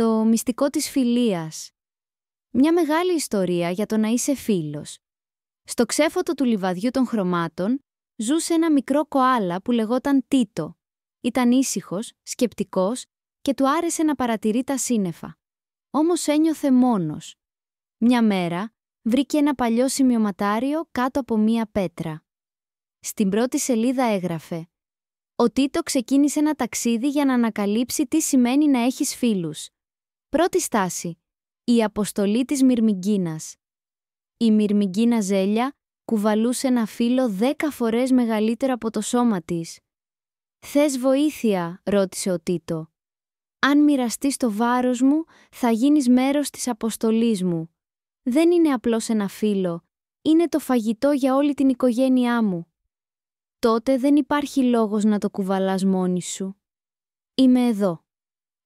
Το μυστικό της φιλίας. Μια μεγάλη ιστορία για το να είσαι φίλος. Στο ξέφωτο του λιβαδιού των χρωμάτων ζούσε ένα μικρό κοάλα που λεγόταν Τίτο. Ήταν ήσυχος, σκεπτικός και του άρεσε να παρατηρεί τα σύννεφα. Όμως ένιωθε μόνος. Μια μέρα βρήκε ένα παλιό σημειωματάριο κάτω από μία πέτρα. Στην πρώτη σελίδα έγραφε: «Ο Τίτο ξεκίνησε ένα ταξίδι για να ανακαλύψει τι σημαίνει να έχεις φίλους. Πρώτη στάση. Η αποστολή της Μυρμηγκίνας». Η Μυρμηγκίνα Ζέλια κουβαλούσε ένα φύλλο 10 φορές μεγαλύτερο από το σώμα της. «Θες βοήθεια?» ρώτησε ο Τίτο. «Αν μοιραστείς το βάρος μου, θα γίνεις μέρος της αποστολής μου. Δεν είναι απλώς ένα φύλλο, είναι το φαγητό για όλη την οικογένειά μου». «Τότε δεν υπάρχει λόγος να το κουβαλάς μόνη σου». «Είμαι εδώ».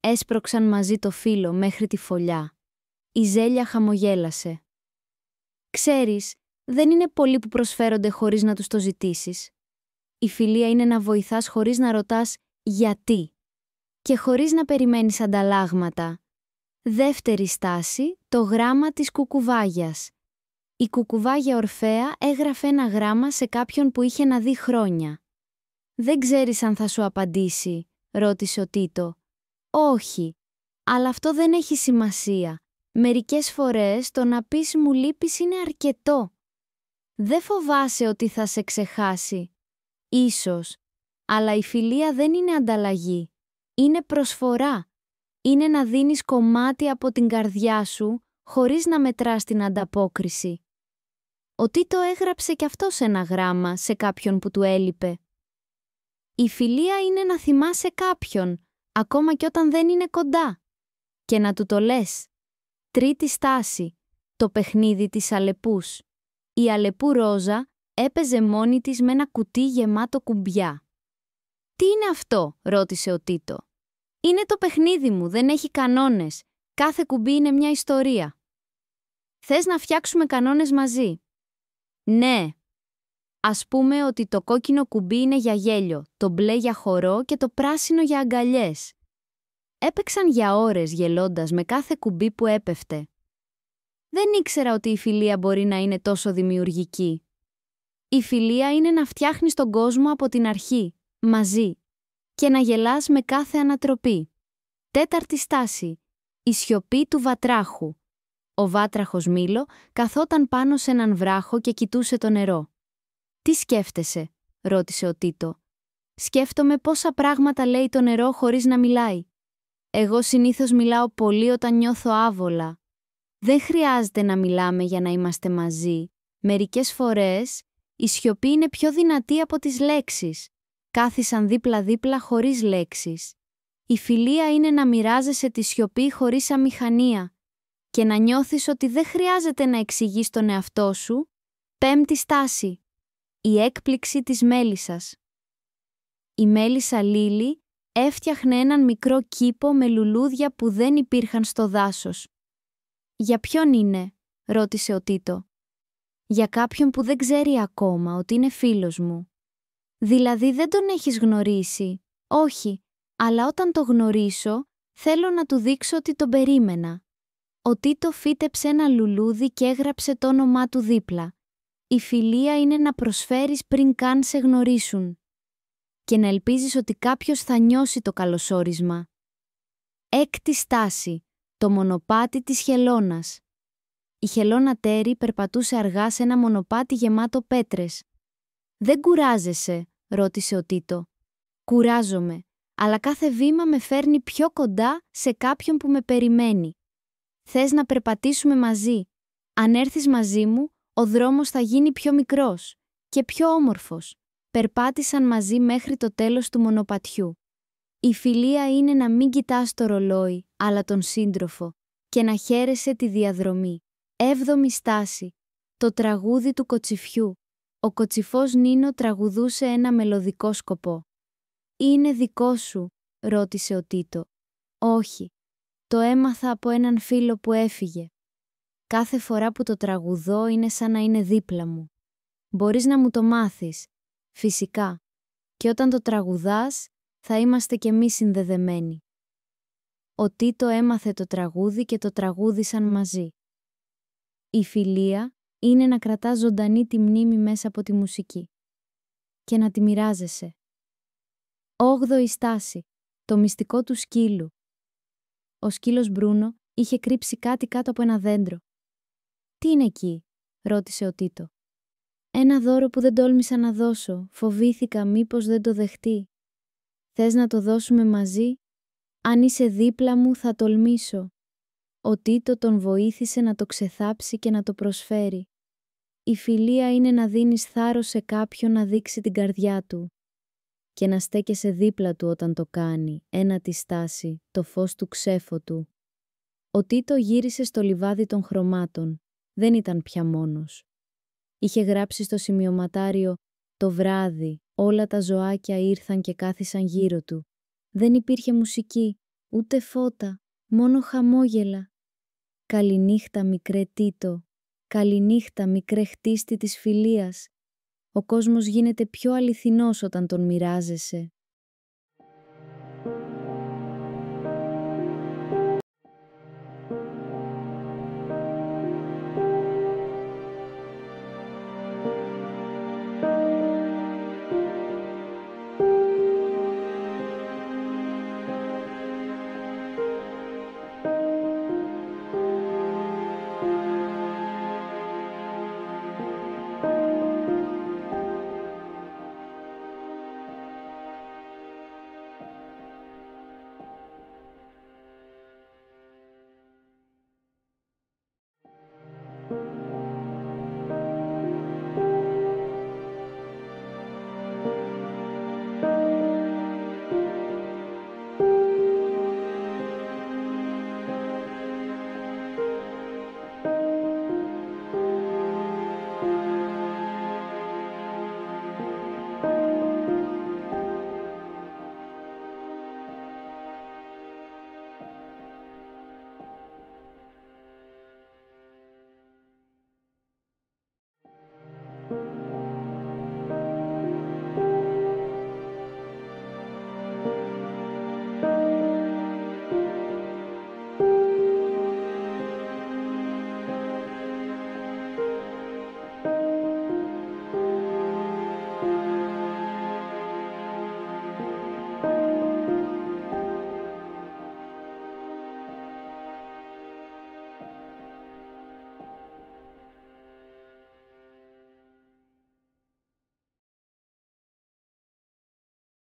Έσπρωξαν μαζί το φύλλο μέχρι τη φωλιά. Η Ζέλια χαμογέλασε. «Ξέρεις, δεν είναι πολλοί που προσφέρονται χωρίς να τους το ζητήσεις. Η φιλία είναι να βοηθάς χωρίς να ρωτάς γιατί και χωρίς να περιμένεις ανταλλάγματα». Δεύτερη στάση, το γράμμα της Κουκουβάγιας. Η Κουκουβάγια Ορφέα έγραφε ένα γράμμα σε κάποιον που είχε να δει χρόνια. «Δεν ξέρεις αν θα σου απαντήσει?» ρώτησε ο Τίτο. «Όχι, αλλά αυτό δεν έχει σημασία. Μερικές φορές το να πεις μου λείπεις είναι αρκετό. Δεν φοβάσαι ότι θα σε ξεχάσει?» «Ίσως, αλλά η φιλία δεν είναι ανταλλαγή. Είναι προσφορά. Είναι να δίνεις κομμάτι από την καρδιά σου χωρίς να μετράς την ανταπόκριση». Ο Τίτο έγραψε κι αυτός ένα γράμμα σε κάποιον που του έλειπε. Η φιλία είναι να θυμάσαι κάποιον, ακόμα κι όταν δεν είναι κοντά, και να του το λες. Τρίτη στάση, το παιχνίδι της Αλεπούς. Η Αλεπού Ρόζα έπαιζε μόνη της με ένα κουτί γεμάτο κουμπιά. «Τι είναι αυτό?» ρώτησε ο Τίτο. «Είναι το παιχνίδι μου, δεν έχει κανόνες. Κάθε κουμπί είναι μια ιστορία». «Θες να φτιάξουμε κανόνες μαζί?» «Ναι. Ας πούμε ότι το κόκκινο κουμπί είναι για γέλιο, το μπλε για χορό και το πράσινο για αγκαλιές». Έπαιξαν για ώρες γελώντας με κάθε κουμπί που έπεφτε. Δεν ήξερα ότι η φιλία μπορεί να είναι τόσο δημιουργική. Η φιλία είναι να φτιάχνεις τον κόσμο από την αρχή, μαζί, και να γελάς με κάθε ανατροπή. Τέταρτη στάση, η σιωπή του βατράχου. Ο βάτραχος Μήλο καθόταν πάνω σε έναν βράχο και κοιτούσε το νερό. «Τι σκέφτεσαι?» ρώτησε ο Τίτο. «Σκέφτομαι πόσα πράγματα λέει το νερό χωρίς να μιλάει. Εγώ συνήθως μιλάω πολύ όταν νιώθω άβολα. Δεν χρειάζεται να μιλάμε για να είμαστε μαζί. Μερικές φορές η σιωπή είναι πιο δυνατή από τις λέξεις. Κάθισαν δίπλα-δίπλα χωρίς λέξεις. Η φιλία είναι να μοιράζεσαι τη σιωπή χωρίς αμηχανία και να νιώθεις ότι δεν χρειάζεται να εξηγείς τον εαυτό σου». Πέμπτη στάση, η έκπληξη της μέλισσας. Η μέλισσα Λίλη έφτιαχνε έναν μικρό κήπο με λουλούδια που δεν υπήρχαν στο δάσος. «Για ποιον είναι?» ρώτησε ο Τίτο. «Για κάποιον που δεν ξέρει ακόμα ότι είναι φίλος μου». «Δηλαδή δεν τον έχεις γνωρίσει?» «Όχι, αλλά όταν το γνωρίσω θέλω να του δείξω ότι τον περίμενα». Ο Τίτο φύτεψε ένα λουλούδι και έγραψε το όνομά του δίπλα. Η φιλία είναι να προσφέρεις πριν καν σε γνωρίσουν και να ελπίζεις ότι κάποιος θα νιώσει το καλωσόρισμα. Έκτη στάση, το μονοπάτι της χελώνας. Η χελώνα Τέρι περπατούσε αργά σε ένα μονοπάτι γεμάτο πέτρες. «Δεν κουράζεσαι?» ρώτησε ο Τίτο. «Κουράζομαι, αλλά κάθε βήμα με φέρνει πιο κοντά σε κάποιον που με περιμένει. Θες να περπατήσουμε μαζί? Αν έρθεις μαζί μου, ο δρόμος θα γίνει πιο μικρός και πιο όμορφος». Περπάτησαν μαζί μέχρι το τέλος του μονοπατιού. Η φιλία είναι να μην κοιτάς το ρολόι, αλλά τον σύντροφο και να χαίρεσαι τη διαδρομή. Έβδομη στάση, το τραγούδι του κοτσιφιού. Ο κοτσιφός Νίνο τραγουδούσε ένα μελωδικό σκοπό. «Είναι δικό σου?» ρώτησε ο Τίτο. «Όχι, το έμαθα από έναν φίλο που έφυγε. Κάθε φορά που το τραγουδώ είναι σαν να είναι δίπλα μου. Μπορείς να μου το μάθεις?» «Φυσικά. Και όταν το τραγουδάς, θα είμαστε κι εμείς συνδεδεμένοι». Ο Τίτο έμαθε το τραγούδι και το τραγούδισαν μαζί. Η φιλία είναι να κρατάς ζωντανή τη μνήμη μέσα από τη μουσική και να τη μοιράζεσαι. 8η στάση. Το μυστικό του σκύλου. Ο σκύλος Μπρούνο είχε κρύψει κάτι κάτω από ένα δέντρο. «Τι είναι εκεί?» ρώτησε ο Τίτο. «Ένα δώρο που δεν τόλμησα να δώσω. Φοβήθηκα μήπως δεν το δεχτεί. Θες να το δώσουμε μαζί? Αν είσαι δίπλα μου θα τολμήσω». Ο Τίτο τον βοήθησε να το ξεθάψει και να το προσφέρει. Η φιλία είναι να δίνεις θάρρος σε κάποιον να δείξει την καρδιά του και να στέκεσαι δίπλα του όταν το κάνει, ένατη στάση, το φως του ξέφωτου. Ο Τίτο γύρισε στο λιβάδι των χρωμάτων. Δεν ήταν πια μόνος. Είχε γράψει στο σημειωματάριο «Το βράδυ, όλα τα ζωάκια ήρθαν και κάθισαν γύρω του. Δεν υπήρχε μουσική, ούτε φώτα, μόνο χαμόγελα. Καληνύχτα μικρέ Τίτο, καληνύχτα μικρέ χτίστη της φιλίας. Ο κόσμος γίνεται πιο αληθινός όταν τον μοιράζεσαι».